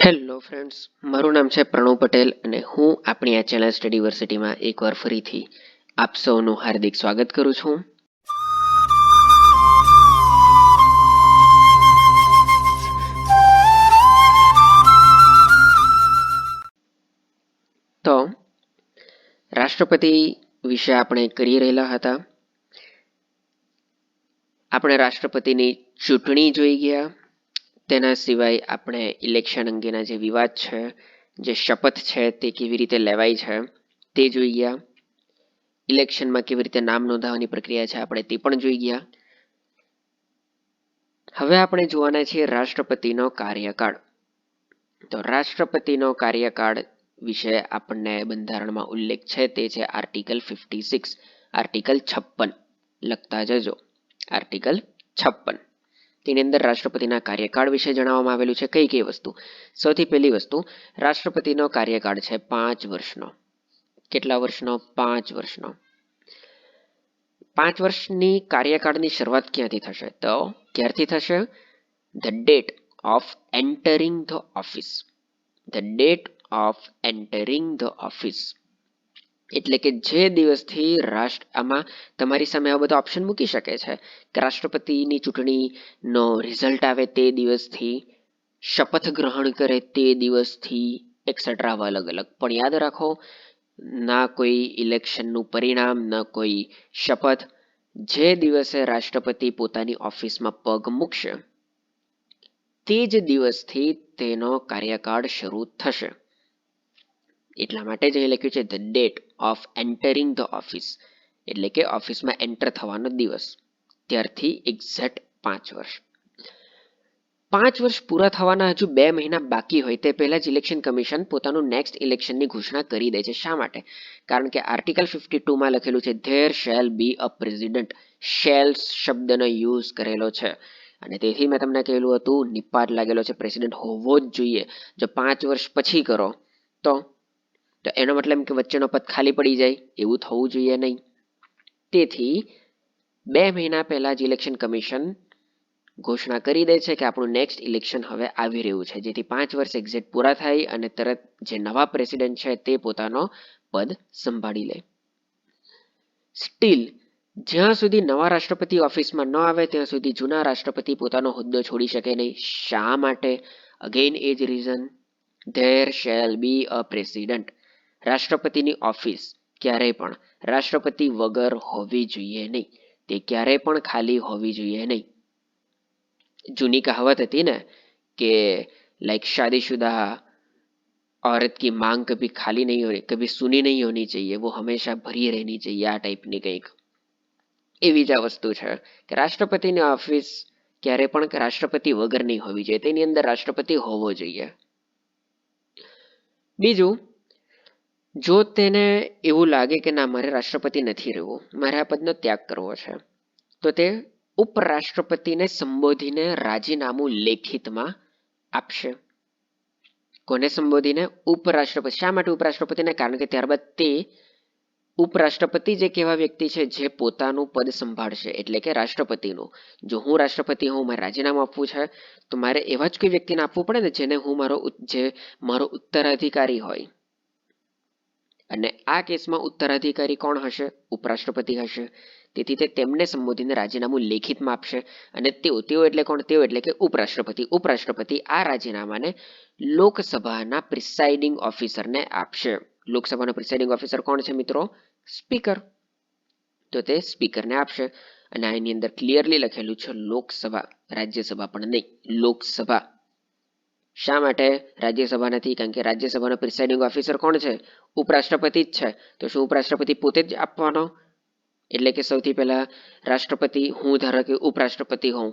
Hello friends, મારું નામ છે પ્રણવ પટેલ અને હું આપણી આ ચેનલ સ્ટડીવર્સિટીમાં એકવાર ફરીથી આપ સૌનું હાર્દિક સ્વાગત કરું છું. તો રાષ્ટ્રપતિ વિશે આપણે કરી રહેલા હતા. આપણે રાષ્ટ્રપતિની ચૂંટણી જોઈ ગયા. તેના સિવાય આપણે ઇલેક્શન અંગેના જે વિવાદ છે, જે શપથ છે તે કેવી રીતે લેવાય છે તે જોઈ ગયા. ઇલેક્શનમાં કેવી રીતે નામ નોંધાવવાની પ્રક્રિયા છે આપણે તે પણ જોઈ ગયા. હવે આપણે જોવાના છીએ રાષ્ટ્રપતિનો કાર્યકાળ. તો રાષ્ટ્રપતિનો કાર્યકાળ વિશે આપણને બંધારણમાં ઉલ્લેખ છે તે છે આર્ટિકલ 56, આર્ટિકલ 56 લખતા જજો. આર્ટિકલ 56 તેની અંદર રાષ્ટ્રપતિના કાર્યકાળ વિશે જણાવવામાં આવેલું છે. કઈ કઈ વસ્તુ? સૌથી પહેલી વસ્તુ, રાષ્ટ્રપતિનો કાર્યકાળ છે 5 વર્ષનો. કેટલા વર્ષનો? 5 વર્ષનો. 5 વર્ષની કાર્યકાળની શરૂઆત ક્યાંથી થશે? તો ક્યારથી થશે? The date of entering the office. The date of entering the office એટલે કે જે દિવસથી આમાં તમારી સામે આ બધા ઓપ્શન મૂકી શકે છે કે રાષ્ટ્રપતિની ચૂંટણીનો રિઝલ્ટ આવે તે દિવસથી, શપથ ગ્રહણ કરે તે દિવસથી, એક્સેટ્રા અલગ અલગ. પણ યાદ રાખો, ના કોઈ ઇલેક્શનનું પરિણામ, ના કોઈ શપથ. જે દિવસે રાષ્ટ્રપતિ પોતાની ઓફિસમાં પગ મૂકશે તે જ દિવસથી તેનો કાર્યકાળ શરૂ થશે. એટલા માટે જ અહીં લખ્યું છે the date of entering the office, એટલે કે ઓફિસમાં એન્ટર થવાનો દિવસ. ત્યારથી એક્ઝેક્ટ 5 વર્ષ. 5 વર્ષ પૂરા થવાના હજુ 2 મહિના બાકી હોય તે પહેલા જ ઇલેક્શન કમિશન પોતાનું નેક્સ્ટ ઇલેક્શનની ઘોષણા કરી દે છે. શા માટે? કારણ કે આર્ટિકલ 52માં લખેલું છે there shall be a president. Shall શબ્દનો યુઝ કરેલો છે અને તેથી મેં તમને કહેલું હતું નિપાત લાગેલો છે, પ્રેસિડન્ટ હોવો જ જોઈએ. જો 5 વર્ષ પછી કરો તો એનો મતલબ કે વચ્ચેનો પદ ખાલી પડી જાય, એવું થવું જોઈએ નહીં. તેથી 2 મહિના પહેલા જ ઇલેક્શન કમિશન ઘોષણા કરી દે છે કે આપણું નેક્સ્ટ ઇલેક્શન હવે આવી રહ્યું છે, જેથી 5 વર્ષ એક્ઝેક્ટ પૂરા થાય અને તરત જે નવા પ્રેસિડેન્ટ છે તે પોતાનો પદ સંભાળી લે. સ્ટીલ જ્યાં સુધી નવા રાષ્ટ્રપતિ ઓફિસમાં ન આવે ત્યાં સુધી જૂના રાષ્ટ્રપતિ પોતાનો હોદ્દો છોડી શકે નહીં. શા માટે? અગેન એ જ reason, there shall be a president. રાષ્ટ્રપતિની ઓફિસ ક્યારેય પણ રાષ્ટ્રપતિ વગર હોવી જોઈએ નહીં. તે ક્યારેય પણ ખાલી હોવી જોઈએ નહીં. જૂની કહાવત હતી ને કે લાઈક શાદીशुदा औरत की मांग कभी खाली नहीं होनी, कभी सुनी नहीं होनी चाहिए, वो हमेशा भरी रहनी चाहिए. આ ટાઈપની કંઈક એવી જ આ વસ્તુ છે કે રાષ્ટ્રપતિની ઓફિસ ક્યારે પણ રાષ્ટ્રપતિ વગર નહીં હોવી જોઈએ, તેની અંદર રાષ્ટ્રપતિ હોવો જોઈએ. બીજું, જો તેને એવું લાગે કે ના મારે રાષ્ટ્રપતિ નથી રહેવું, મારે આ પદનો ત્યાગ કરવો છે, તો તે ઉપરાષ્ટ્રપતિને સંબોધીને રાજીનામું લેખિતમાં આપશે. કોને સંબોધીને? ઉપરાષ્ટ્રપતિ. શા માટે ઉપરાષ્ટ્રપતિને? કારણ કે ત્યારબાદ તે ઉપરાષ્ટ્રપતિ જ એક એવા વ્યક્તિ છે જે પોતાનું પદ સંભાળશે, એટલે કે રાષ્ટ્રપતિનું. જો હું રાષ્ટ્રપતિ હોઉં, મારે રાજીનામું આપવું છે, તો મારે એવા જ કોઈ વ્યક્તિને આપવું પડે ને જેને હું મારો ઉત્તરાધિકારી હોય. અને આ કેસમાં ઉત્તરાધિકારી કોણ હશે? ઉપરાષ્ટ્રપતિ હશે. તેથી તે તેમને સંબોધીને રાજીનામું લેખિતમાં આપશે. અને તેઓ એટલે કોણ? તેઓ એટલે કે ઉપરાષ્ટ્રપતિ. ઉપરાષ્ટ્રપતિ આ રાજીનામાને લોકસભાના પ્રિસાઇડિંગ ઓફિસરને આપશે. લોકસભાનો પ્રિસાઇડિંગ ઓફિસર કોણ છે મિત્રો? સ્પીકર. તો તે સ્પીકરને આપશે. અને આની અંદર ક્લિયરલી લખેલું છે લોકસભા, રાજ્યસભા પણ નહીં, લોકસભા. શા માટે રાજ્યસભા નથી? કારણ કે રાજ્યસભાનો પ્રિસાઇડિંગ ઓફિસર કોણ છે? ઉપરાષ્ટ્રપતિ જ છે. તો શું ઉપરાષ્ટ્રપતિ પોતે જ આપવાનો? એટલે કે સૌથી પહેલા રાષ્ટ્રપતિ, હું ધારો કે ઉપરાષ્ટ્રપતિ હોઉં,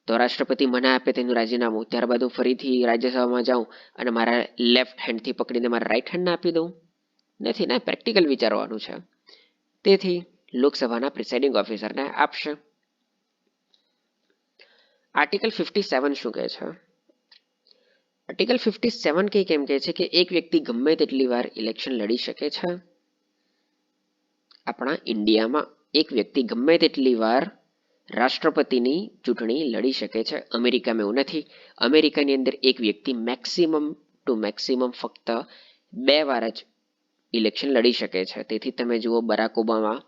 તો રાષ્ટ્રપતિ મને આપે તેનું રાજીનામું, ત્યારબાદ હું ફરીથી રાજ્યસભામાં જાઉં અને મારા લેફ્ટ હેન્ડથી પકડીને મારા રાઈટ હેન્ડને આપી દઉં? નથી ને, પ્રેક્ટિકલ વિચારવાનું છે. તેથી લોકસભાના પ્રિસાઇડિંગ ઓફિસરને આપશે. આર્ટિકલ 57 શું કહે છે? આર્ટિકલ 57 કંઈક એમ કહે છે કે એક વ્યક્તિ ગમે તેટલી વાર ઇલેક્શન લડી શકે છે. આપણા ઇન્ડિયામાં એક વ્યક્તિ ગમે તેટલી વાર રાષ્ટ્રપતિની ચૂંટણી લડી શકે છે. અમેરિકામાં એવું નથી. અમેરિકાની અંદર એક વ્યક્તિ મેક્સિમમ ટુ મેક્સિમમ ફક્ત 2 વાર જ ઇલેક્શન લડી શકે છે. તેથી તમે જુઓ બરાક ઓબામા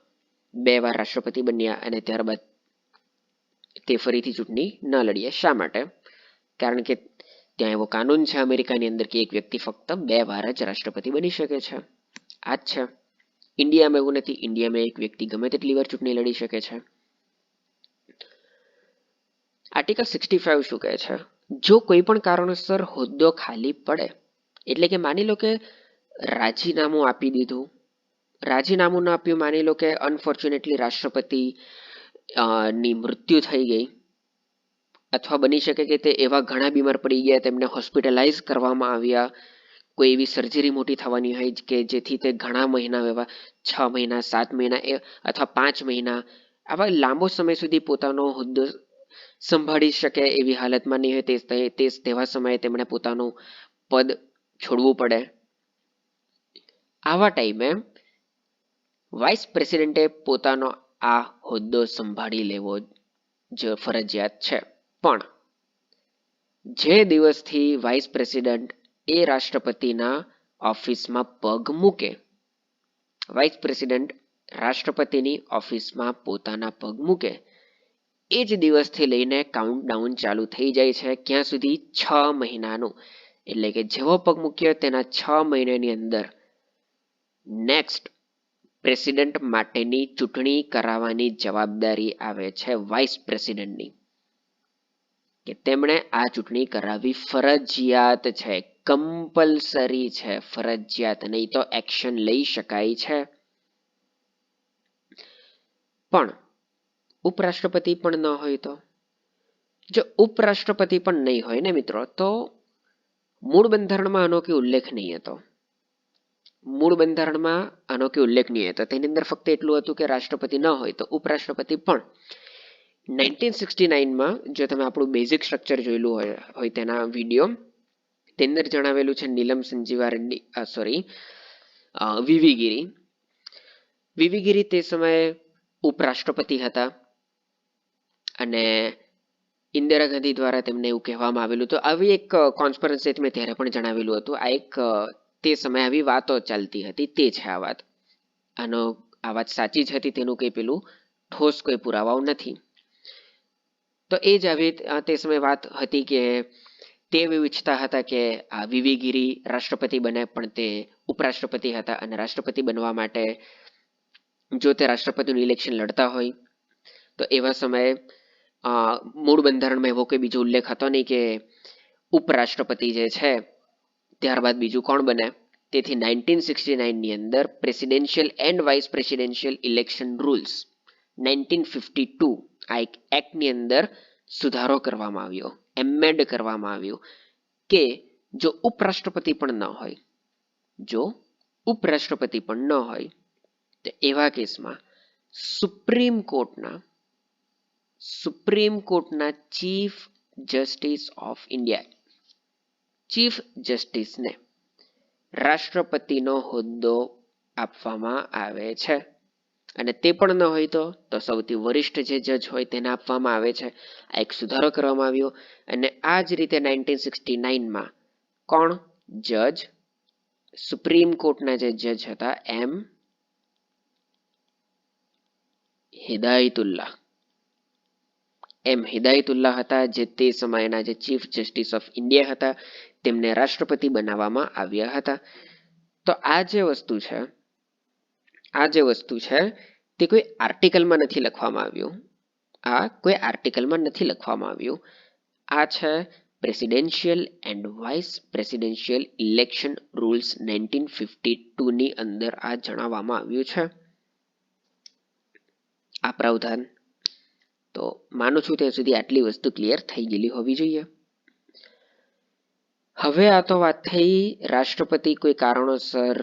2 વાર રાષ્ટ્રપતિ બન્યા અને ત્યારબાદ તે ફરીથી ચૂંટણી ન લડ્યા. શા માટે? કારણ કે ત્યાં એવો કાનૂન છે અમેરિકાની અંદર કે એક વ્યક્તિ ફક્ત 2 વાર જ રાષ્ટ્રપતિ બની શકે છે. આ જ છે. ઇન્ડિયામાં એવું નથી. ઇન્ડિયામાં એક વ્યક્તિ ગમે તેટલી વાર ચૂંટણી લડી શકે છે. આર્ટિકલ 65 શું કહે છે? જો કોઈ પણ કારણોસર હોદ્દો ખાલી પડે, એટલે કે માની લો કે રાજીનામું આપી દીધું, રાજીનામું ન આપ્યું, માની લો કે અનફોર્ચ્યુનેટલી રાષ્ટ્રપતિ ની મૃત્યુ થઈ ગઈ, અથવા બની શકે કે તે એવા ઘણા બીમાર પડી ગયા, તેમને હોસ્પિટલાઇઝ કરવામાં આવ્યા, કોઈ એવી સર્જરી મોટી થવાની હોય કે જેથી તે ઘણા મહિના, એવા 6 મહિના, 7 મહિના અથવા 5 મહિના, આવા લાંબો સમય સુધી પોતાનો હોદ્દો સંભાળી શકે એવી હાલતમાં નહીં હોય, તેવા સમયે તેમણે પોતાનું પદ છોડવું પડે. આવા ટાઈમે વાઇસ પ્રેસિડેન્ટે પોતાનો આ હોદ્દો સંભાળી લેવો જ ફરજિયાત છે. પણ જે દિવસથી વાઇસ પ્રેસિડેન્ટ એ રાષ્ટ્રપતિના ઓફિસમાં પગ મૂકે, વાઇસ પ્રેસિડેન્ટ રાષ્ટ્રપતિની ઓફિસમાં પોતાના પગ મૂકે, એ જ દિવસથી લઈને કાઉન્ટડાઉન ચાલુ થઈ જાય છે. ક્યાં સુધી? 6 મહિનાનું. એટલે કે જેવો પગ મૂક્યો તેના 6 મહિનાની અંદર નેક્સ્ટ પ્રેસિડેન્ટ માટેની ચૂંટણી કરાવવાની જવાબદારી આવે છે વાઇસ પ્રેસિડેન્ટની, કે તેમણે આ ચૂંટણી કરાવવી ફરજિયાત છે, કમ્પલસરી છે, ફરજિયાત, નહીં તો એક્શન લઈ શકાય છે. પણ ઉપરાષ્ટ્રપતિ પણ ન હોય તો? જો ઉપરાષ્ટ્રપતિ પણ નહીં હોય ને મિત્રો, તો મૂળ બંધારણમાં આનો કે ઉલ્લેખ નહીં હતો. મૂળ બંધારણમાં આનો કે ઉલ્લેખ નહીં હતો. તેની અંદર ફક્ત એટલું હતું કે રાષ્ટ્રપતિ ન હોય તો ઉપરાષ્ટ્રપતિ પણ. 1969માં જો તમે આપણું બેઝિક સ્ટ્રક્ચર જોયેલું હોય તેના વિડીયો, તેની અંદર જણાવેલું છે નીલમ સંજીવા રેડ્ડી, વીવી ગિરી. વીવી ગિરી તે સમયે ઉપરાષ્ટ્રપતિ હતા અને ઇન્દિરા ગાંધી દ્વારા તેમને એવું કહેવામાં આવેલું હતું. આવી એક કોન્સ્પિરસી મેં ત્યારે પણ જણાવેલું હતું. આ એક તે સમયે આવી વાતો ચાલતી હતી, તે છે આ વાત. આ વાત સાચી જ હતી તેનું કંઈ પેલું ઠોસ કોઈ પુરાવાઓ નથી. તો એ જ આવી તે સમયે વાત હતી કે તે એવું ઈચ્છતા હતા કે આ વીવી ગિરી રાષ્ટ્રપતિ બને, પણ તે ઉપરાષ્ટ્રપતિ હતા અને રાષ્ટ્રપતિ બનવા માટે જો તે રાષ્ટ્રપતિનું ઇલેક્શન લડતા હોય તો એવા સમયે મૂળ બંધારણમાં એવો કોઈ બીજો ઉલ્લેખ હતો નહીં કે ઉપરાષ્ટ્રપતિ જે છે ત્યારબાદ બીજું કોણ બને. તેથી 1969ની અંદર presidential and vice presidential election rules 1952 આ એક એક્ટની અંદર સુધારો કરવામાં આવ્યો, એમેન્ડ કરવામાં આવ્યું કે જો ઉપરાષ્ટ્રપતિ પણ ન હોય, જો ઉપરાષ્ટ્રપતિ પણ ન હોય તો એવા કેસમાં સુપ્રીમ કોર્ટના chief justice of India, chief જસ્ટિસને રાષ્ટ્રપતિનો હોદ્દો આપવામાં આવે છે. અને તે પણ ન હોય તો સૌથી વરિષ્ઠ જે જજ હોય તેને આપવામાં આવે છે. આ એક સુધારો કરવામાં આવ્યો. અને આ જ રીતે 1969માં કોણ જજ, સુપ્રીમ કોર્ટના જે જજ હતા એમ હિદાયતુલ્લાહ હતા, જે તે સમયના જે ચીફ જસ્ટિસ ઓફ ઇન્ડિયા હતા, તેમને રાષ્ટ્રપતિ બનાવવામાં આવ્યા હતા. તો આ જે વસ્તુ છે તે કોઈ આર્ટિકલમાં નથી લખવામાં આવ્યું. આ છે presidential and vice presidential election rules 1952ની અંદર આ જણાવવામાં આવ્યું છે, આ પ્રાવધાન. તો માનું છું ત્યાં સુધી આટલી વસ્તુ ક્લિયર થઈ ગયેલી હોવી જોઈએ. હવે આ તો વાત થઈ રાષ્ટ્રપતિ કોઈ કારણોસર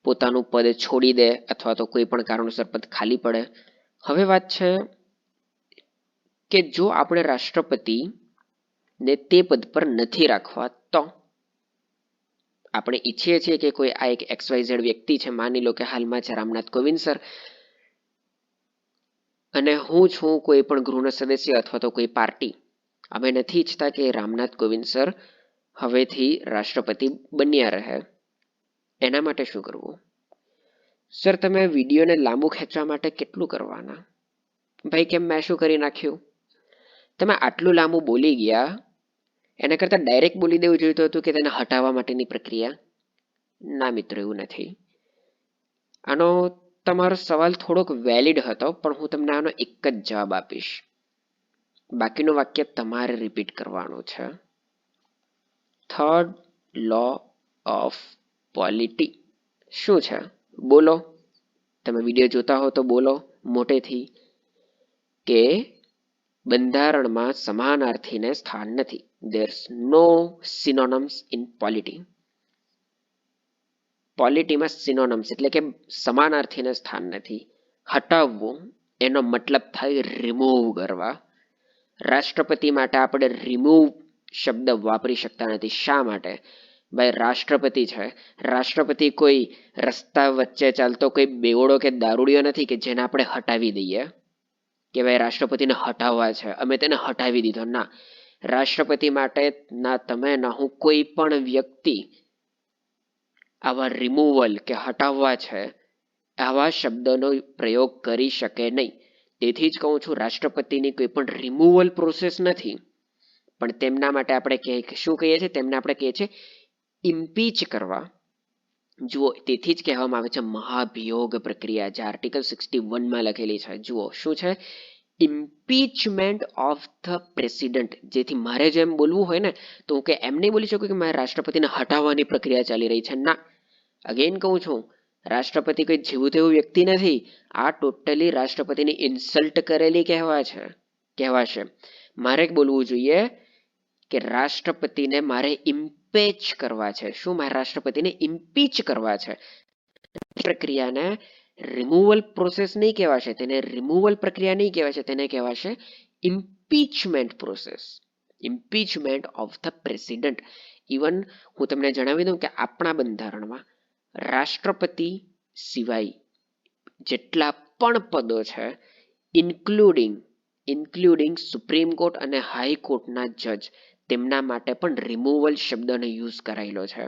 પોતાનું પદ છોડી દે અથવા તો કોઈ પણ કારણોસર પદ ખાલી પડે. હવે વાત છે કે જો આપણે રાષ્ટ્રપતિને તે પદ પર નથી રાખવા તો આપણે ઈચ્છીએ છીએ કે કોઈ આ એક XYZ વ્યક્તિ છે, માની લો કે હાલમાં છે રામનાથ કોવિંદ સર, અને હું છું કોઈ પણ ગૃહના સદસ્ય અથવા તો કોઈ પાર્ટી, અમે નથી ઈચ્છતા કે રામનાથ કોવિંદ સર હવેથી રાષ્ટ્રપતિ બન્યા રહે, એના માટે શું કરવું? સર, તમે વિડીયોને લાંબુ ખેંચવા માટે કેટલું કરવાના? ભાઈ, કેમ મેં શું કરી નાખ્યું? તમે આટલું લાંબુ બોલી ગયા, એના કરતાં ડાયરેક્ટ બોલી દેવું જોઈતું હતું કે તેને હટાવવા માટેની પ્રક્રિયા. ના મિત્રો, એવું નથી. આનો તમારો સવાલ થોડોક વેલિડ હતો, પણ હું તમને આનો એક જ જવાબ આપીશ. બાકીનું વાક્ય તમારે રિપીટ કરવાનું છે. થર્ડ લો ઓફ પોલિટી શું છે? બોલો. તમે વિડીયો જોતા હો તો બોલો મોટેથી કે બંધારણમાં સમાનાર્થીને સ્થાન નથી. There's no synonyms in polity. પોલિટીમાં સિનોનમ્સ એટલે કે સમાનાર્થીને સ્થાન નથી. હટાવવું એનો મતલબ થાય રિમૂવ કરવા. રાષ્ટ્રપતિ માટે આપણે રિમૂવ શબ્દ વાપરી શકતા નથી. શા માટે? ભાઈ, રાષ્ટ્રપતિ છે. રાષ્ટ્રપતિ કોઈ રસ્તા વચ્ચે ચાલતો કોઈ બેવડો કે દારૂડિયો નથી કે જેને આપણે હટાવી દઈએ કે ભાઈ રાષ્ટ્રપતિને હટાવવા છે, અમે તેને હટાવી દીધો. ના, રાષ્ટ્રપતિ માટે ના તમે ના હું કોઈ પણ વ્યક્તિ આવા રિમૂવલ કે હટાવવા છે આવા શબ્દનો પ્રયોગ કરી શકે નહીં. તેથી જ કહું છું, રાષ્ટ્રપતિની કોઈ પણ રિમૂવલ પ્રોસેસ નથી, પણ તેમના માટે આપણે શું કહીએ છીએ? તેમને આપણે કહીએ છીએ ઇમ્પીચ કરવા. જુઓ, તેથી જ કહેવામાં આવે છે મહાભિયોગ પ્રક્રિયા, જે આર્ટિકલ 61માં લખેલી છે. જુઓ શું છે? ઇમ્પીચમેન્ટ ઓફ ધ પ્રેસિડન્ટ. જેથી મારે જેમ બોલવું હોય ને તો હું કે એમ નહીં બોલી શકું કે મારે રાષ્ટ્રપતિને હટાવવાની પ્રક્રિયા ચાલી રહી છે. ના, અગેન કહું છું, રાષ્ટ્રપતિ કોઈ જેવું તેવું વ્યક્તિ નથી. આ ટોટલી રાષ્ટ્રપતિની ઇન્સલ્ટ કરેલી કહેવાશે. મારે બોલવું જોઈએ કે રાષ્ટ્રપતિને મારે ઇમ્પીચ કરવા છે. શું? મારે રાષ્ટ્રપતિને ઇમ્પીચ કરવા છે. પ્રક્રિયાને રિમૂવલ પ્રોસેસ નહીં કહેવાશે, તેને રિમૂવલ પ્રક્રિયા નહીં કહેવાશે, તેને કહેવાશે impeachment process. Impeachment of the president. Even હું તમને જણાવી દઉં કે આપણા બંધારણમાં રાષ્ટ્રપતિ સિવાય જેટલા પણ પદો છે, ઇન્ક્લુડિંગ સુપ્રીમ કોર્ટ અને હાઈકોર્ટના જજ, તેમના માટે પણ રિમૂવલ શબ્દનો યુઝ કરાયેલો છે.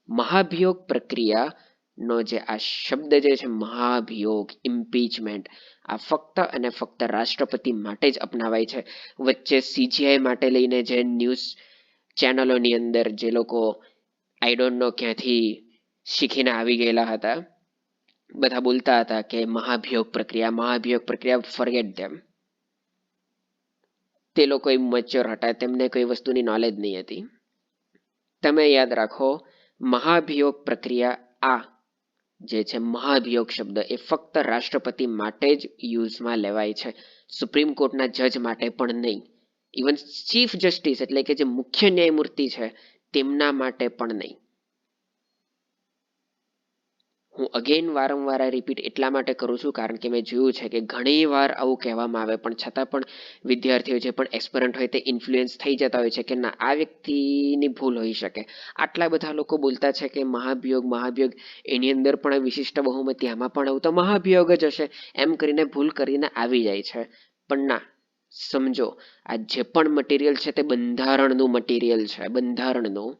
મહાભિયોગ પ્રક્રિયાનો જે આ શબ્દ જે છે મહાભિયોગ, ઇમ્પીચમેન્ટ, આ ફક્ત અને ફક્ત રાષ્ટ્રપતિ માટે જ અપનાવાય છે. વચ્ચે CGI માટે લઈને જે ન્યૂઝ ચેનલોની અંદર જે લોકો આઈ ડોન્ટ નો ક્યાંથી શીખીને આવી ગયેલા હતા, બધા બોલતા હતા કે મહાભિયોગ પ્રક્રિયા, ફોરગેટ ધેમ. તે લોકો મચ્યોર હતા, તેમને કોઈ વસ્તુની નોલેજ નહીં હતી. તમે યાદ રાખો, મહાભિયોગ પ્રક્રિયા, આ જે છે મહાભિયોગ શબ્દ એ ફક્ત રાષ્ટ્રપતિ માટે જ યુઝમાં લેવાય છે, સુપ્રીમ કોર્ટના જજ માટે પણ નહીં. ઇવન ચીફ જસ્ટિસ એટલે કે જે મુખ્ય ન્યાયમૂર્તિ છે તેમના માટે પણ નહીં. હું અગેન વારંવાર રિપીટ એટલા માટે કરું છું કારણ કે મેં જોયું છે કે ઘણી વાર આવું કહેવામાં આવે, પણ છતાં પણ વિદ્યાર્થીઓ જે પણ એક્સપરન્ટ હોય તે ઇન્ફ્લુઅન્સ થઈ જતા હોય છે કે ના, આ વ્યક્તિની ભૂલ હોઈ શકે. આટલા બધા લોકો બોલતા છે કે મહાભિયોગ એની અંદર પણ વિશિષ્ટ બહુમતી, આમાં પણ આવું તો મહાભિયોગ જ હશે, એમ કરીને ભૂલ કરીને આવી જાય છે. પણ ના, સમજો, આ જે પણ મટીરિયલ છે તે બંધારણનું મટીરિયલ છે, બંધારણનું.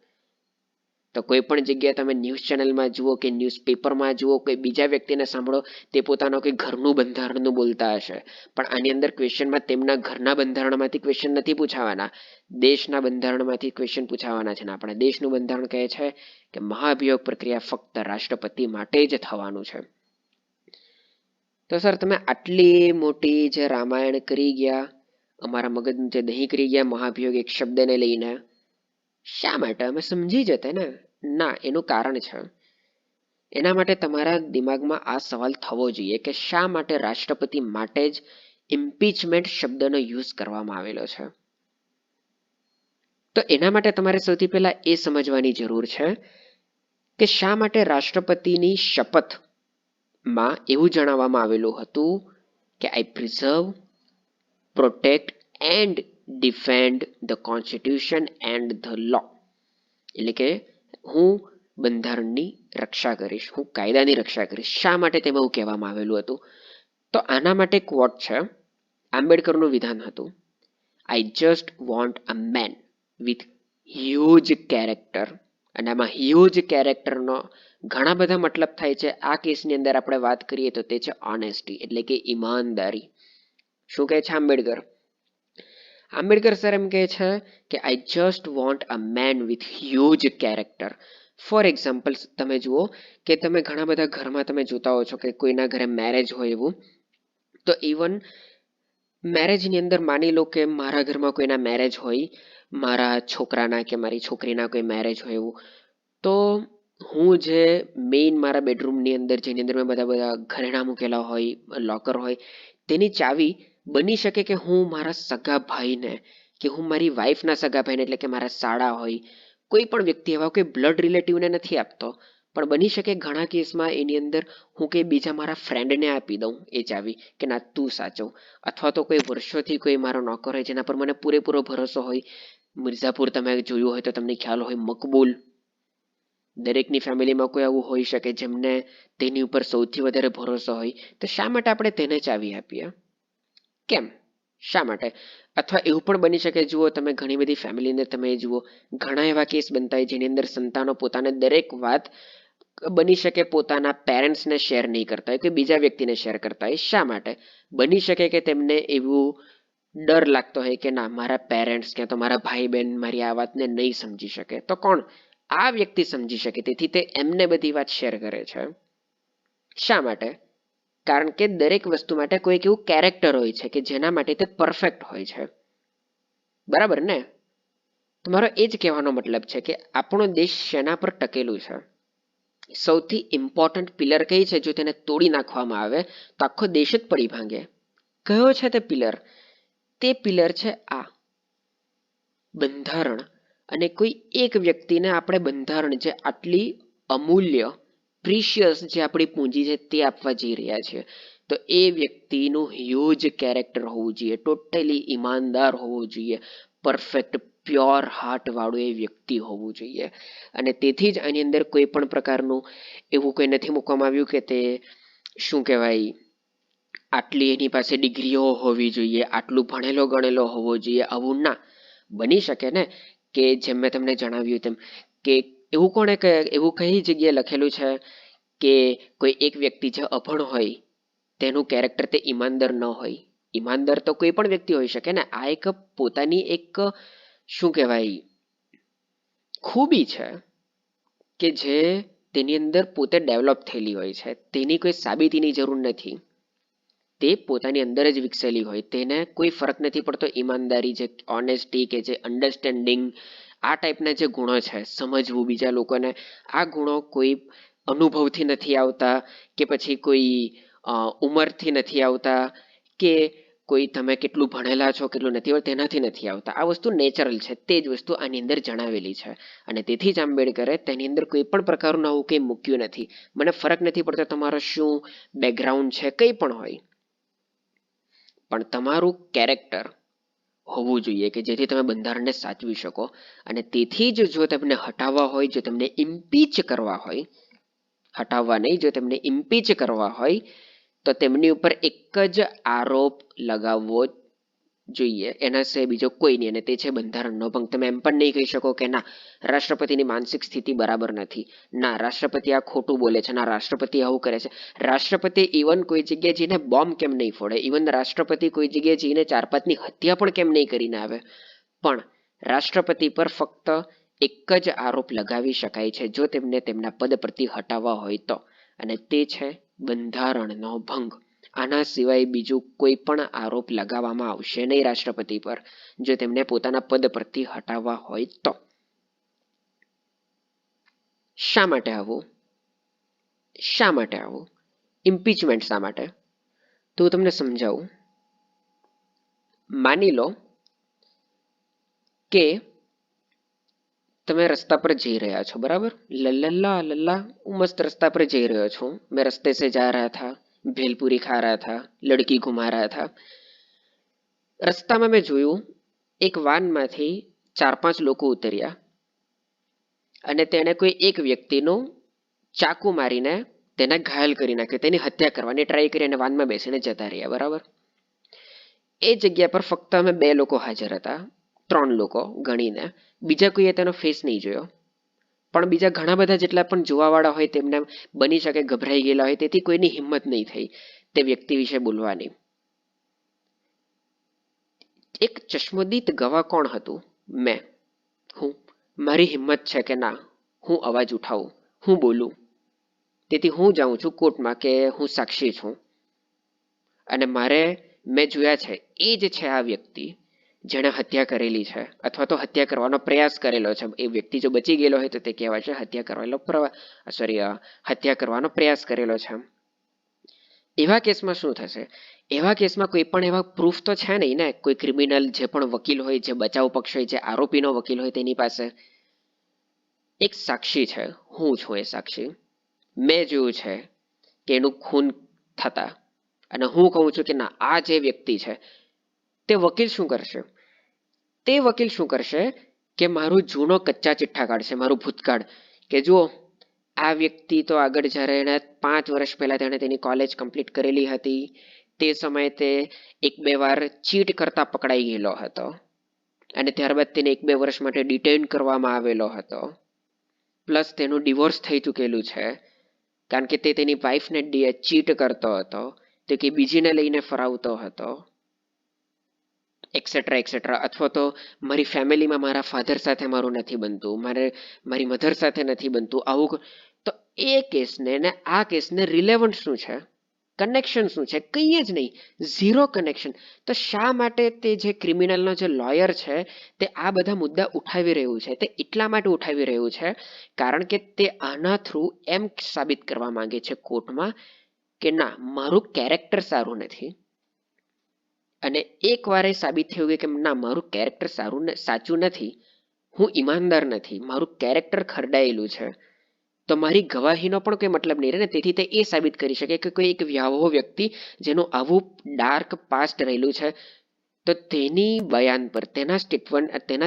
તો કોઈ પણ જગ્યાએ તમે ન્યૂઝ ચેનલમાં જુઓ કે ન્યૂઝપેપરમાં જુઓ, કોઈ બીજા વ્યક્તિને સાંભળો, તે પોતાના કોઈ ઘરનું બંધારણનું બોલતા હશે, પણ આની અંદર ક્વેશ્ચનમાં તેમના ઘરના બંધારણમાંથી ક્વેશ્ચન નથી પૂછાવાના, દેશના બંધારણમાંથી ક્વેશ્ચન પૂછાવાના છે. આપણા દેશનું બંધારણ કહે છે કે મહાભિયોગ પ્રક્રિયા ફક્ત રાષ્ટ્રપતિ માટે જ થવાનું છે. તો સર, તમે આટલી મોટી જે રામાયણ કરી ગયા, અમારા મગજનું જે દહીં કરી ગયા મહાભિયોગ એક શબ્દને લઈને, શા માટે? અમે સમજી જતે ને. ના, એનું કારણ છે. એના માટે તમારા દિમાગમાં આ સવાલ થવો જોઈએ કે શા માટે રાષ્ટ્રપતિ માટે જ ઇમ્પીચમેન્ટ શબ્દનો યુઝ કરવામાં આવેલો છે. તો એના માટે તમારે સૌથી પહેલા એ સમજવાની જરૂર છે કે શા માટે રાષ્ટ્રપતિની શપથમાં એવું જણાવવામાં આવેલું હતું કે I preserve, protect and defend the constitution and the law. એટલે કે હું બંધારણની રક્ષા કરીશ, હું કાયદાની રક્ષા કરીશ. શા માટે તેમાં એવું કહેવામાં આવેલું હતું? તો આના માટે ક્વોટ છે, આંબેડકરનું વિધાન હતું, I just want a main with huge character. અને આમાં હ્યુજ કેરેક્ટરનો ઘણા બધા મતલબ થાય છે. આ કેસની અંદર આપણે વાત કરીએ તો તે છે ઓનેસ્ટી, એટલે કે ઈમાનદારી. શું કહે છે આંબેડકર? આંબેડકર સર એમ કહે છે કે I just want a main with huge character. For example તમે જુઓ કે તમે ઘણા બધા ઘરમાં તમે જોતા હો છો કે કોઈના ઘરે મેરેજ હોય એવું, તો ઇવન મેરેજની અંદર માની લો કે મારા ઘરમાં કોઈના મેરેજ હોય, મારા છોકરાના કે મારી છોકરીના કોઈ મેરેજ હોય એવું, તો હું જે મેઇન મારા બેડરૂમની અંદર જેની અંદર મેં બધા ઘરેણાં મૂકેલા હોય, લોકર હોય, તેની ચાવી બની શકે કે હું મારા સગા ભાઈને કે હું મારી વાઈફના સગા ભાઈને એટલે કે મારા સાળા હોય, કોઈ પણ વ્યક્તિ એવા કોઈ બ્લડ રિલેટિવને નથી આપતો, પણ બની શકે ઘણા કેસમાં એની અંદર હું કે બીજા મારા ફ્રેન્ડને આપી દઉં એ ચાવી કે ના તું સાચવ. અથવા તો કોઈ વર્ષોથી કોઈ મારો નોકર હોય જેના પર મને પૂરેપૂરો ભરોસો હોય. મિર્ઝાપુર તમે જોયું હોય તો તમને ખ્યાલ હોય, મકબૂલ. દરેકની ફેમિલીમાં કોઈ આવું હોઈ શકે જેમને તેની ઉપર સૌથી વધારે ભરોસો હોય, તો શા માટે આપણે તેને ચાવી આપીએ? કેમ? શા માટે? અથવા એવું પણ બની શકે, જુઓ તમે ઘણી બધી ફેમિલી અંદર તમે જુઓ ઘણા એવા કેસ બનતા હોય જેની અંદર સંતાનો પોતાને દરેક વાત બની શકે પોતાના પેરેન્ટ્સને શેર નહીં કરતા હોય, કોઈ બીજા વ્યક્તિને શેર કરતા હોય. શા માટે? બની શકે કે તેમને એવું ડર લાગતો હોય કે ના મારા પેરેન્ટ્સ કે તો મારા ભાઈ બહેન મારી આ વાતને નહીં સમજી શકે. તો કોણ? આ વ્યક્તિ સમજી શકે, તેથી તે એમને બધી વાત શેર કરે છે. શા માટે? કારણ કે દરેક વસ્તુ માટે કોઈક એવું કેરેક્ટર હોય છે કે જેના માટે તે પરફેક્ટ હોય છે. બરાબર ને? તમારો એ જ કહેવાનો મતલબ છે કે આપણો દેશ શેના પર ટકેલું છે? સૌથી ઇમ્પોર્ટન્ટ પિલર કઈ છે? જો તેને તોડી નાખવામાં આવે તો આખો દેશ જ પડી ભાંગે. કયો છે તે પિલર? તે પિલર છે આ બંધારણ. અને કોઈ એક વ્યક્તિને આપણે બંધારણ જે આટલી અમૂલ્ય પ્રીશિયસ જે આપણી પૂંજી છે તે આપવા જઈ રહ્યા છે, તો એ વ્યક્તિનું હ્યુજ કેરેક્ટર હોવું જોઈએ, ટોટલી ઈમાનદાર હોવું જોઈએ, પરફેક્ટ પ્યોર હાર્ટ વાળું એ વ્યક્તિ હોવું જોઈએ. અને તેથી જ આની અંદર કોઈ પણ પ્રકારનું એવું કોઈ નથી મૂકવામાં આવ્યું કે તે શું કહેવાય આટલી એની પાસે ડિગ્રીઓ હોવી જોઈએ, આટલું ભણેલો ગણેલો હોવો જોઈએ. આવું ના બની શકે ને. કે જેમ મેં તમને જણાવ્યું તેમ કે એવું કોણે એવું કઈ જગ્યાએ લખેલું છે કે કોઈ એક વ્યક્તિ જે અભણ હોય તેનું કેરેક્ટર તે ઈમાનદાર ન હોય? ઈમાનદાર તો કોઈ પણ વ્યક્તિ હોઈ શકે ને. આ એક પોતાની એક શું કહેવાય ખૂબી છે કે જે તેની અંદર પોતે ડેવલપ થયેલી હોય છે, તેની કોઈ સાબિતીની જરૂર નથી, તે પોતાની અંદર જ વિકસેલી હોય. તેને કોઈ ફરક નથી પડતો ઈમાનદારી, જે ઓનેસ્ટી કે જે અન્ડરસ્ટેન્ડિંગ, આ ટાઈપના જે ગુણો છે, સમજવું બીજા લોકોને, આ ગુણો કોઈ અનુભવથી નથી આવતા કે પછી કોઈ ઉંમરથી નથી આવતા કે કોઈ તમે કેટલું ભણેલા છો કેટલું નથી તેનાથી નથી આવતા. આ વસ્તુ નેચરલ છે, તે જ વસ્તુ આની અંદર જણાવેલી છે. અને તેથી જ આંબેડકરે તેની અંદર કોઈ પણ પ્રકારનું આવું કંઈ મૂક્યું નથી. મને ફરક નથી પડતો તમારો શું બેકગ્રાઉન્ડ છે, કંઈ પણ હોય, પણ તમારું કેરેક્ટર હોવું જોઈએ કે જેથી તમે બંધારણને સાચવી શકો. અને તેથી જ જો તમને હટાવવા હોય, જો તમને ઇમ્પીચ કરવા હોય, હટાવવા નહીં, જો તેમને ઇમ્પીચ કરવા હોય તો તેમની ઉપર એક જ આરોપ લગાવવો જોઈએ, એના સિવાય બીજો કોઈ નહીં, અને તે છે બંધારણનો ભંગ. તમે એમ પણ નહીં કહી શકો કે ના રાષ્ટ્રપતિની માનસિક સ્થિતિ બરાબર નથી, ના રાષ્ટ્રપતિ આ ખોટું બોલે છે, ના રાષ્ટ્રપતિ આવું કરે છે. રાષ્ટ્રપતિ ઇવન કોઈ જગ્યાએ જઈને બોમ્બ કેમ નહીં ફોડે, ઇવન રાષ્ટ્રપતિ કોઈ જગ્યાએ જઈને 4-5ની હત્યા પણ કેમ નહીં કરીને આવે, પણ રાષ્ટ્રપતિ પર ફક્ત એક જ આરોપ લગાવી શકાય છે જો તેમને તેમના પદ પરથી હટાવવા હોય તો, અને તે છે બંધારણનો ભંગ. આના સિવાય બીજું કોઈ પણ આરોપ લગાવવામાં આવશે નહીં રાષ્ટ્રપતિ પર જો તેમને પોતાના પદ પરથી હટાવવા હોય તો. શા માટે આવું? શા માટે આવું? ઇમ્પીચમેન્ટ શા માટે? તો હું તમને સમજાવું. માની લો કે તમે રસ્તા પર જઈ રહ્યા છો, બરાબર? લલ્લા લલ્લા હું મસ્ત રસ્તા પર જઈ રહ્યો છું, મેં રસ્તે સે જા રહા થા, ભેલપુરી ખા રહા થા, લડકી ઘુમા રહા થા. રસ્તામાં મેં જોયું એક વાનમાંથી 4-5 લોકો ઉતર્યા અને તેણે કોઈ એક વ્યક્તિનું ચાકુ મારીને તેને ઘાયલ કરી નાખ્યો, તેની હત્યા કરવાની ટ્રાય કરી અને વાનમાં બેસીને જતા રહ્યા, બરાબર? એ જગ્યા પર ફક્ત અમે 2 લોકો હાજર હતા. 3 લોકો ગણીને, બીજા કોઈએ તેનો ફેસ નહીં જોયો, પણ બીજા ઘણા બધા જેટલા પણ જોવાવાળા હોય તેમને બની શકે ગભરાઈ ગયેલા હોય, તેથી કોઈની હિંમત નહીં થઈ તે વ્યક્તિ વિશે બોલવાની. એક ચશ્મોદીત ગવાહ કોણ હતું? મેં. હું. મારી હિંમત છે કે ના હું અવાજ ઉઠાવું, હું બોલું. તેથી હું જાઉં છું કોર્ટમાં કે હું સાક્ષી છું, અને મેં જોયા છે એ જ છે આ વ્યક્તિ જેણે હત્યા કરેલી છે, અથવા તો હત્યા કરવાનો પ્રયાસ કરેલો છે. એ વ્યક્તિ જો બચી ગયેલો હોય તો તે કહેવાય છે હત્યા કરવાનો પ્રયાસ કરેલો છે. એવા કેસમાં શું થશે? એવા કેસમાં કોઈ પણ એવા પ્રૂફ તો છે નહીં ને. કોઈ ક્રિમિનલ જે પણ વકીલ હોય, જે બચાવ પક્ષ હોય, જે આરોપીનો વકીલ હોય, તેની પાસે એક સાક્ષી છે. હું છું એ સાક્ષી. મેં જોયું છે કે એનું ખૂન થતા, અને હું કહું છું કે ના આ જે વ્યક્તિ છે, તે વકીલ શું કરશે? તે વકીલ શું કરશે કે મારું જૂનો કચ્ચા ચિઠ્ઠા કાઢશે, મારું ભૂતકાળ, કે જુઓ આ વ્યક્તિ તો આગળ જ્યારે એણે 5 વર્ષ પહેલા તેણે તેની કોલેજ કમ્પ્લીટ કરેલી હતી, તે સમયે તે 1-2 વાર ચીટ કરતા પકડાઈ ગયેલો હતો, અને ત્યારબાદ તેને 1-2 વર્ષ માટે ડિટેઇન કરવામાં આવેલો હતો. પ્લસ તેનું ડિવોર્સ થઈ ચૂકેલું છે, કારણ કે તે તેની વાઈફને ચીટ કરતો હતો, તે કે બીજીને લઈને ફરાવતો હતો, એક્સેટ્રા એક્સેટ્રા. અથવા તો મારી ફેમિલીમાં મારા ફાધર સાથે મારું નથી બનતું, મારી મધર સાથે નથી બનતું, આવું. તો એ કેસને ને આ કેસને રિલેવન્ટ શું છે? કનેક્શન શું છે? કંઈ જ નહીં, ઝીરો કનેક્શન. તો શા માટે તે જે ક્રિમિનલનો જે લોયર છે તે આ બધા મુદ્દા ઉઠાવી રહ્યું છે? તે એટલા માટે ઉઠાવી રહ્યું છે કારણ કે તે આના થ્રુ એમ સાબિત કરવા માંગે છે કોર્ટમાં કે ના મારું કેરેક્ટર સારું નથી. અને એકવાર એ સાબિત થયું કે ના મારું કેરેક્ટર સાચું નથી, હું ઈમાનદાર નથી, મારું કેરેક્ટર ખરડાયેલું છે, તો મારી ગવાહીનો પણ કોઈ મતલબ નહીં રહે ને. તેથી તે એ સાબિત કરી શકે કે કોઈ એક વ્યાવો વ્યક્તિ જેનું આવું ડાર્ક પાસ્ટ રહેલું છે, તો તેની બયાન પર, તેના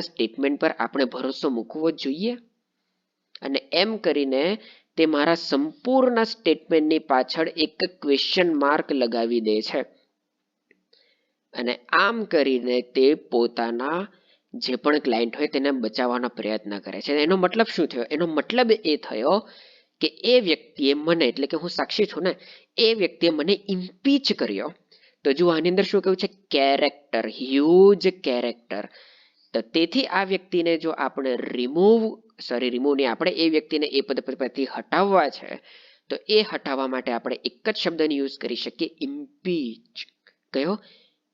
સ્ટેટમેન્ટ પર આપણે ભરોસો મૂકવો જોઈએ. અને એમ કરીને તે મારા સંપૂર્ણ સ્ટેટમેન્ટની પાછળ એક ક્વેશ્ચન માર્ક લગાવી દે છે, અને આમ કરીને તે પોતાના જે પણ ક્લાયન્ટ હોય તેને બચાવવાનો પ્રયત્ન કરે છે. એનો મતલબ શું થયો? એનો મતલબ એ થયો કે એ વ્યક્તિએ મને, એટલે કે હું સાક્ષી છું ને, એ વ્યક્તિએ મને ઇમ્પીચ કર્યો. તો જો આની અંદર શું કહ્યું છે? Character, huge character. તો તેથી આ વ્યક્તિને જો આપણે રિમૂવ નહીં, આપણે એ વ્યક્તિને એ પદ પરથી હટાવવા છે, તો એ હટાવવા માટે આપણે એક જ શબ્દનો યુઝ કરી શકીએ, ઇમ્પીચ. કયો?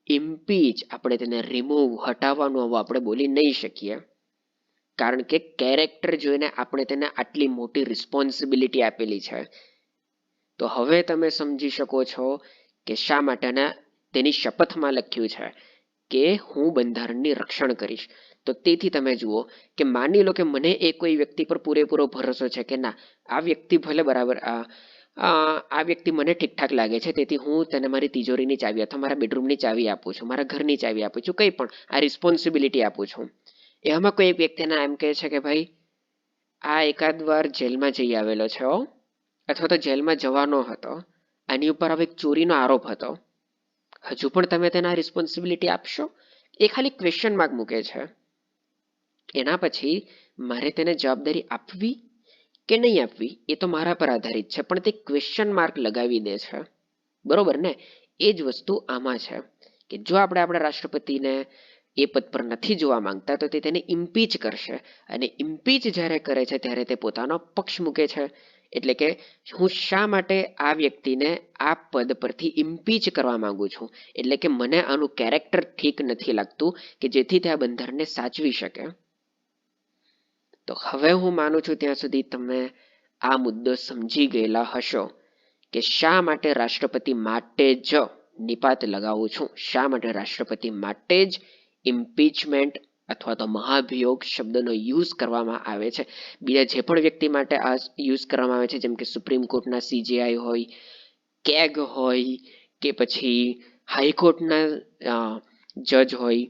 ઇમ્પીચ. આપણે તેને રિમૂવ, હટાવવાનું આવું આપણે બોલી નહીં શકીએ, કારણ કે કેરેક્ટર જોઈને આપણે તેને આટલી મોટી રિસ્પોન્સિબિલિટી આપેલી છે. તો હવે તમે સમજી શકો છો કે શા માટે તેની શપથમાં લખ્યું છે કે હું બંધારણની રક્ષણ કરીશ. તો તેથી તમે જુઓ કે માની લો કે મને એ કોઈ વ્યક્તિ પર પૂરેપૂરો ભરોસો છે કે ના આ વ્યક્તિ ભલે બરાબર, આ વ્યક્તિ મને ઠીકઠાક લાગે છે, તેથી હું તેને મારી તિજોરીની ચાવી અથવા મારા બેડરૂમની ચાવી આપું છું, મારા ઘરની ચાવી આપું છું, કંઈ પણ આ રિસ્પોન્સિબિલિટી આપું છું. એમાં કોઈ એક વ્યક્તિને એમ કહે છે કે ભાઈ આ એકાદ વાર જેલમાં જઈ આવેલો છે, અથવા તો જેલમાં જવાનો હતો, આની ઉપર હવે ચોરીનો આરોપ હતો, હજુ પણ તમે તેને રિસ્પોન્સિબિલિટી આપશો? એ ખાલી ક્વેશ્ચન માર્ક મૂકે છે. એના પછી મારે તેને જવાબદારી આપવી કે નહીં આપવી એ તો મારા પર આધારિત છે, પણ તે ક્વેશ્ચન માર્ક લગાવી દે છે. બરોબર ને? એ જ વસ્તુ આમાં છે કે જો આપણે આપણા રાષ્ટ્રપતિને એ પદ પર નથી જોવા માંગતા તો તે તેને ઇમ્પીચ કરશે, અને ઇમ્પીચ જ્યારે કરે છે ત્યારે તે પોતાનો પક્ષ મૂકે છે. એટલે કે હું શા માટે આ વ્યક્તિને આ પદ પરથી ઇમ્પીચ કરવા માંગુ છું, એટલે કે મને આનું કેરેક્ટર ઠીક નથી લાગતું કે જેથી તે આ બંધારણને સાચવી શકે. તો હવે હું માનું છું ત્યાં સુધી તમે આ મુદ્દો સમજી ગયેલા હશો કે શા માટે રાષ્ટ્રપતિ માટે જ નિપાત લગાવું છું, શા માટે રાષ્ટ્રપતિ માટે જ ઇમ્પીચમેન્ટ અથવા તો મહાભિયોગ શબ્દનો યુઝ કરવામાં આવે છે. બીજા જે પણ વ્યક્તિ માટે આ યુઝ કરવામાં આવે છે, જેમ કે સુપ્રીમ કોર્ટના CJI હોય, કેગ હોય, કે પછી હાઈકોર્ટના જજ હોય,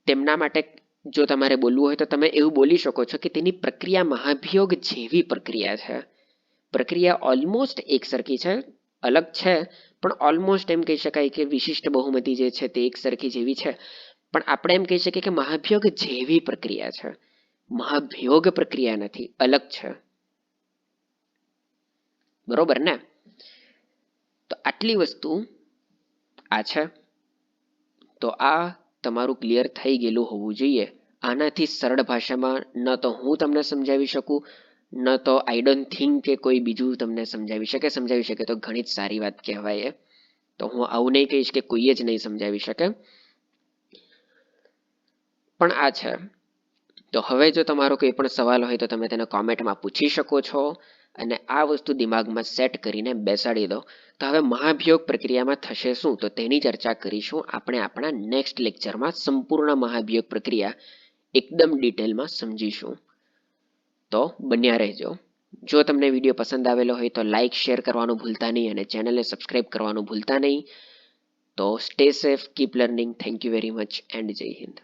તેમના માટે જો તમારે બોલવું હોય તો તમે એવું બોલી શકો છો કે તેની પ્રક્રિયા મહાભિયોગ જેવી પ્રક્રિયા છે. પ્રક્રિયા ઓલમોસ્ટ એક સરખી છે, અલગ છે પણ ઓલમોસ્ટ એમ કહી શકાય કે વિશિષ્ટ બહુમતી જે છે તે એક સરખી જેવી છે. પણ આપણે એમ કહી શકીએ કે મહાભિયોગ જેવી પ્રક્રિયા છે, મહાભિયોગ પ્રક્રિયા નથી, અલગ છે. બરોબર ને? તો આટલી વસ્તુ આ છે. તો આ તમારું ક્લિયર થઈ ગયેલું હોવું જોઈએ. આનાથી સરળ ભાષામાં ન તો હું તમને સમજાવી શકું, ન તો આઈ ડોન્ટ થિંક કે કોઈ બીજું તમને સમજાવી શકે તો ઘણી જ સારી વાત કહેવાય. તો હું આવું નહીં કહીશ કે કોઈ જ નહીં સમજાવી શકે, પણ આ છે. તો હવે જો તમારો કોઈ પણ સવાલ હોય તો તમે તેને કોમેન્ટમાં પૂછી શકો છો, અને આ વસ્તુ દિમાગમાં સેટ કરીને બેસાડી દો. તો હવે મહાભિયોગ પ્રક્રિયામાં થશે શું, તો તેની ચર્ચા કરીશું આપણે આપણા નેક્સ્ટ લેક્ચરમાં. સંપૂર્ણ મહાભિયોગ પ્રક્રિયા એકદમ ડિટેલમાં સમજીશું. તો બન્યા રહેજો. જો તમને વિડીયો પસંદ આવેલો હોય તો લાઇક શેર કરવાનું ભૂલતા નહીં, અને ચેનલને સબસ્ક્રાઇબ કરવાનું ભૂલતા નહીં. તો stay safe, keep learning. Thank you very much and જય હિન્દ.